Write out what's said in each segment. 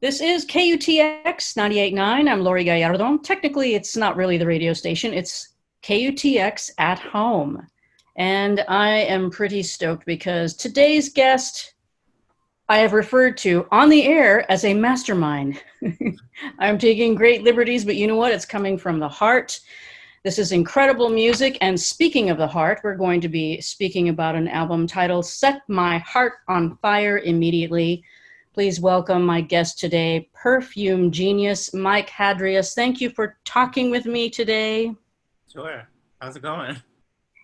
This is KUTX 98.9. I'm Lori Gallardo. Technically, it's not really the radio station. It's KUTX at home. And I am pretty stoked because today's guest I have referred to on the air as a mastermind. I'm taking great liberties, but you know what? It's coming from the heart. This is incredible music. And speaking of the heart, we're going to be speaking about an album titled Set My Heart on Fire Immediately. Please welcome my guest today, Perfume Genius, Mike Hadreas. Thank you for talking with me today. Sure. How's it going?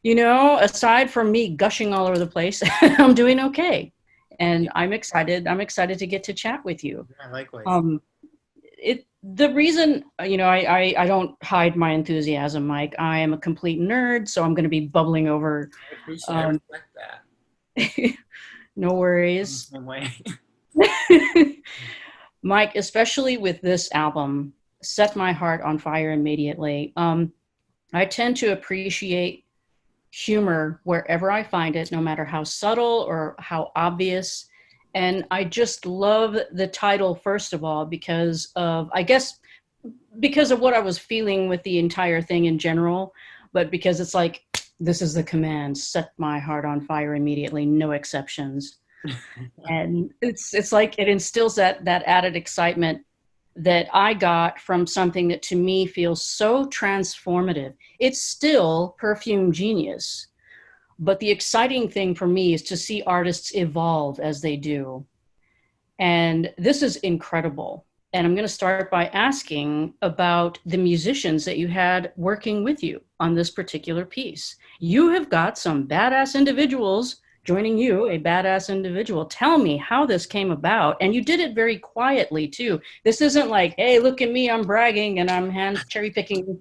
You know, aside from me gushing all over the place, I'm doing okay. And I'm excited. I'm excited to get to chat with you. Yeah, likewise. The reason, I don't hide my enthusiasm, Mike. I am a complete nerd, so I'm going to be bubbling over. I appreciate I respect that. No worries. No way. Mike, especially with this album, Set My Heart on Fire Immediately, I tend to appreciate humor wherever I find it, no matter how subtle or how obvious. And I just love the title, first of all, because of what I was feeling with the entire thing in general, but because it's like, this is the command, set my heart on fire immediately, no exceptions. And it's like it instills that added excitement that I got from something that to me feels so transformative. It's still Perfume Genius, but the exciting thing for me is to see artists evolve as they do. And this is incredible. And I'm going to start by asking about the musicians that you had working with you on this particular piece. You have got some badass individuals joining you, a badass individual. Tell me how this came about. And you did it very quietly too. This isn't like, hey, look at me, I'm bragging and I'm cherry picking,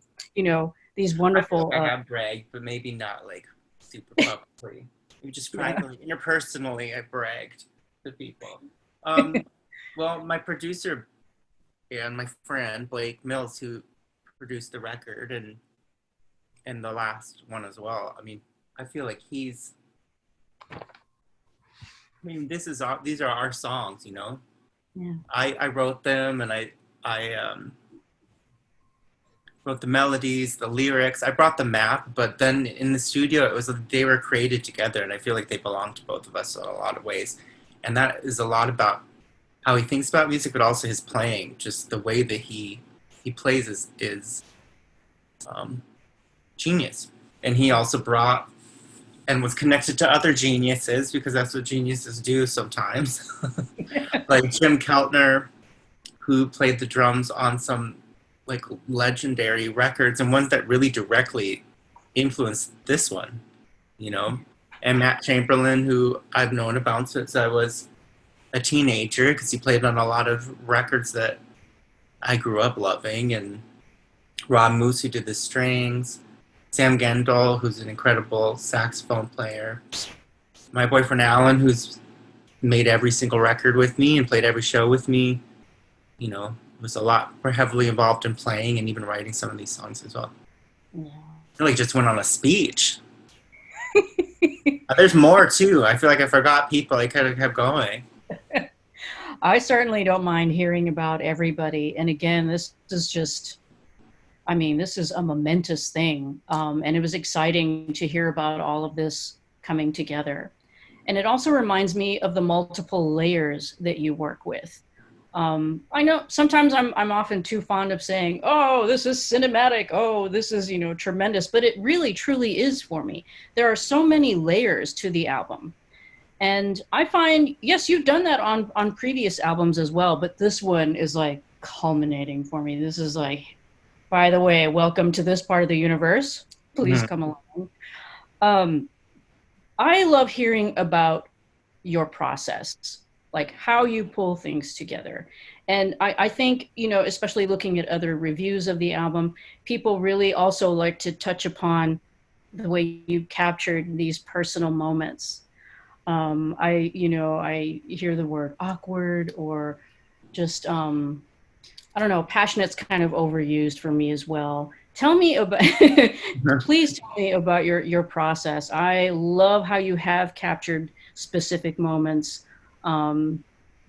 these wonderful. I have bragged, but maybe not like super publicly. You just privately, interpersonally, I bragged to people. Well, my producer and my friend Blake Mills, who produced the record and the last one as well. I mean, I feel like these are our songs, Yeah. I wrote them, and I wrote the melodies, the lyrics. I brought the map, but then in the studio, they were created together, and I feel like they belong to both of us in a lot of ways. And that is a lot about how he thinks about music, but also his playing. Just the way that he plays is genius. And he also brought and was connected to other geniuses, because that's what geniuses do sometimes. Like Jim Keltner, who played the drums on some like legendary records and ones that really directly influenced this one, And Matt Chamberlain, who I've known about since I was a teenager, because he played on a lot of records that I grew up loving, and Rob Moose, who did the strings, Sam Gendel, who's an incredible saxophone player, my boyfriend Alan, who's made every single record with me and played every show with me, was a lot more heavily involved in playing and even writing some of these songs as well. Yeah. I really just went on a speech. There's more too. I feel like I forgot people. I could have kept going. I certainly don't mind hearing about everybody. And again, this is just, this is a momentous thing. And it was exciting to hear about all of this coming together. And it also reminds me of the multiple layers that you work with. I know sometimes I'm often too fond of saying, oh, this is cinematic. Oh, this is, tremendous. But it really, truly is for me. There are so many layers to the album. And I find, yes, you've done that on previous albums as well. But this one is like culminating for me. This is like, by the way, welcome to this part of the universe. Please come along. I love hearing about your process, like how you pull things together. And I think, especially looking at other reviews of the album, people really also like to touch upon the way you captured these personal moments. I hear the word awkward or just, I don't know, passionate's kind of overused for me as well. Tell me about, please tell me about your process. I love how you have captured specific moments.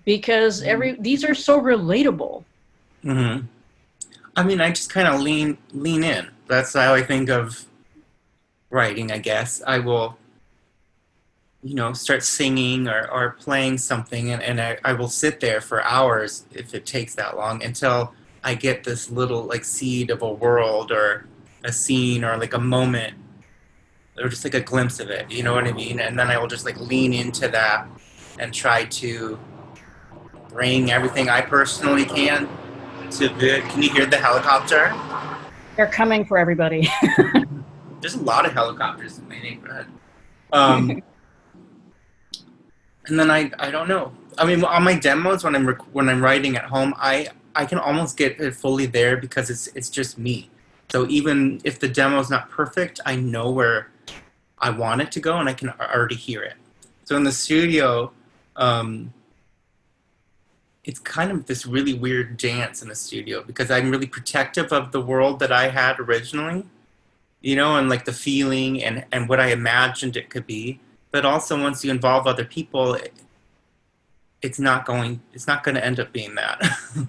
because these are so relatable. Mm-hmm. I mean, I just kind of lean in. That's how I think of writing, I guess. I will, start singing or playing something, and I will sit there for hours if it takes that long until I get this little like seed of a world or a scene or like a moment or just like a glimpse of it. You know what I mean? And then I will just like lean into that and try to bring everything I personally can to the. Can you hear the helicopter? They're coming for everybody. There's a lot of helicopters in my neighborhood. Um, and then I don't know. I mean, on my demos when I'm writing at home, I can almost get it fully there because it's just me. So even if the demo is not perfect, I know where I want it to go, and I can already hear it. So in the studio, it's kind of this really weird dance in the studio because I'm really protective of the world that I had originally, and like the feeling and what I imagined it could be. But also once you involve other people, it's not going to end up being that. Yeah.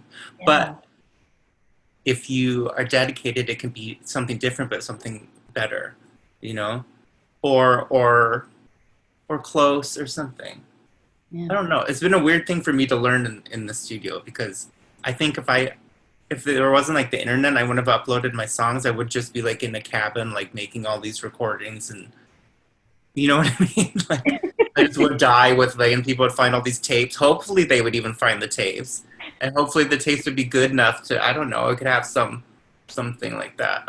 But if you are dedicated, it can be something different, but something better, or close or something. Yeah. I don't know. It's been a weird thing for me to learn in the studio because I think if there wasn't like the internet, I wouldn't have uploaded my songs. I would just be like in a cabin, like making all these recordings, and you know what I mean? Like I just would die with like, and people would find all these tapes. Hopefully they would even find the tapes, and hopefully the tapes would be good enough to, I don't know, it could have something like that.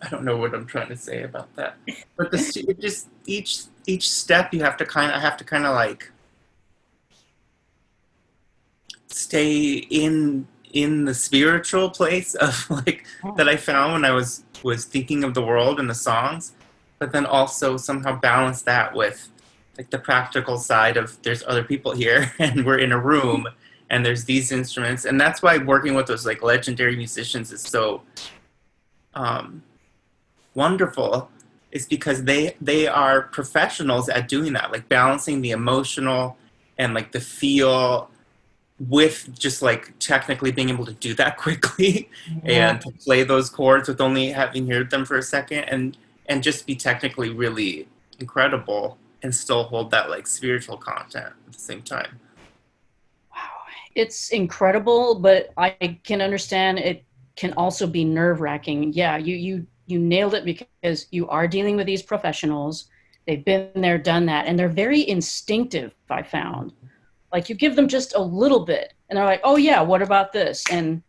I don't know what I'm trying to say about that, but just each step I have to kind of like stay in the spiritual place of like that I found when I was thinking of the world and the songs, but then also somehow balance that with like the practical side of there's other people here and we're in a room and there's these instruments, and that's why working with those like legendary musicians is so wonderful, is because they are professionals at doing that, like balancing the emotional and like the feel with just like technically being able to do that quickly and to play those chords with only having heard them for a second and just be technically really incredible and still hold that like spiritual content at the same time. Wow. It's incredible, but I can understand it can also be nerve-wracking. Yeah, you nailed it because you are dealing with these professionals. They've been there, done that, and they're very instinctive, I found. Like you give them just a little bit and they're like, oh yeah, what about this? And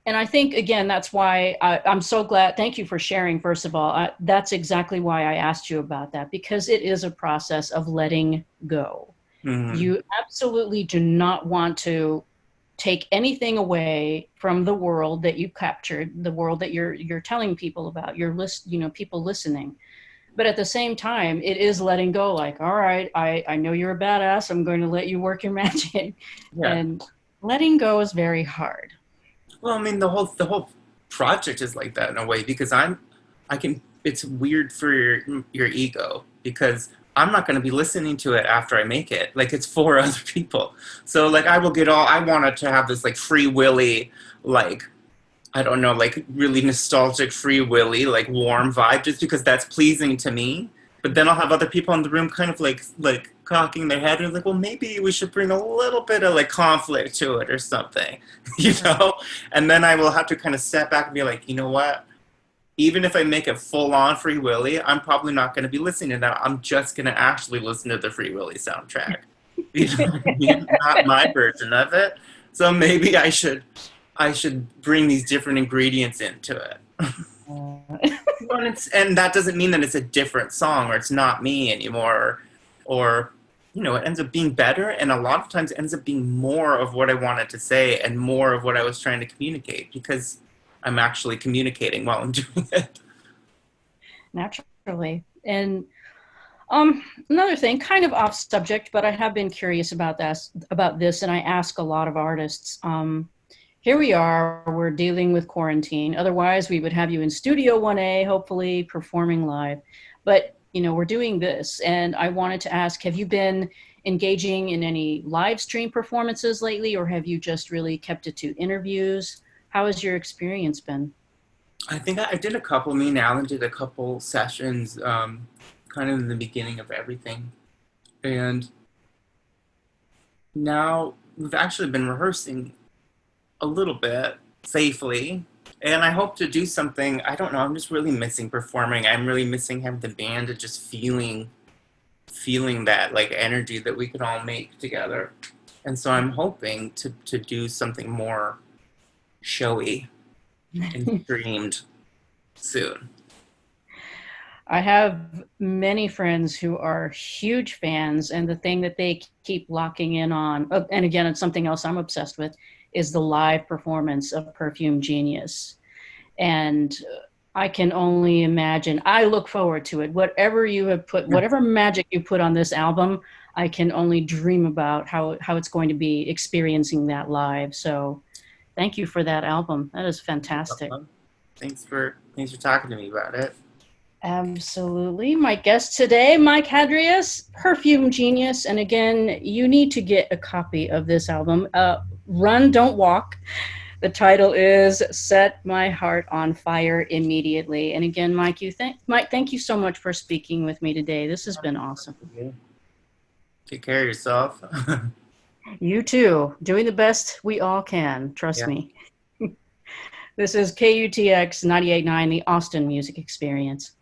I think, again, that's why I'm so glad. Thank you for sharing, first of all. That's exactly why I asked you about that, because it is a process of letting go. Mm-hmm. You absolutely do not want to take anything away from the world that you captured, the world that you're telling people about, people listening. But at the same time, it is letting go. Like, all right, I know you're a badass. I'm going to let you work your magic. Yeah. And letting go is very hard. Well, I mean, the whole project is like that in a way, because it's weird for your ego, because I'm not going to be listening to it after I make it. Like, it's for other people. So like I wanted to have this like free willy, like, I don't know, like really nostalgic, free willy, like warm vibe, just because that's pleasing to me. But then I'll have other people in the room kind of like cocking their head and like, well, maybe we should bring a little bit of like conflict to it or something, And then I will have to kind of step back and be like, you know what? Even if I make it full on Free Willy, I'm probably not going to be listening to that. I'm just going to actually listen to the Free Willy soundtrack. Not my version of it. So maybe I should bring these different ingredients into it. And that doesn't mean that it's a different song or it's not me anymore, or it ends up being better, and a lot of times it ends up being more of what I wanted to say and more of what I was trying to communicate, because I'm actually communicating while I'm doing it. Naturally. And another thing, kind of off subject, but I have been curious about this, and I ask a lot of artists. Here we are, we're dealing with quarantine. Otherwise, we would have you in Studio 1A, hopefully performing live. But, we're doing this. And I wanted to ask, have you been engaging in any live stream performances lately, or have you just really kept it to interviews? How has your experience been? I think I did a couple. Me and Alan did a couple sessions, kind of in the beginning of everything, and now we've actually been rehearsing a little bit safely. And I hope to do something. I don't know. I'm just really missing performing. I'm really missing having the band and just feeling that like energy that we could all make together. And so I'm hoping to do something more showy and streamed soon. I have many friends who are huge fans, and the thing that they keep locking in on, and again, it's something else I'm obsessed with, is the live performance of Perfume Genius. And I can only imagine, I look forward to it. Whatever you have put, whatever magic you put on this album, I can only dream about how it's going to be experiencing that live. So thank you for that album. That is fantastic. Thanks for talking to me about it. Absolutely. My guest today, Mike Hadreas, Perfume Genius. And again, you need to get a copy of this album. Run, Don't Walk. The title is Set My Heart on Fire Immediately. And again, Mike, thank you so much for speaking with me today. This has been awesome. Take care of yourself. You too. Doing the best we all can. Trust me. This is KUTX 98.9, the Austin Music Experience.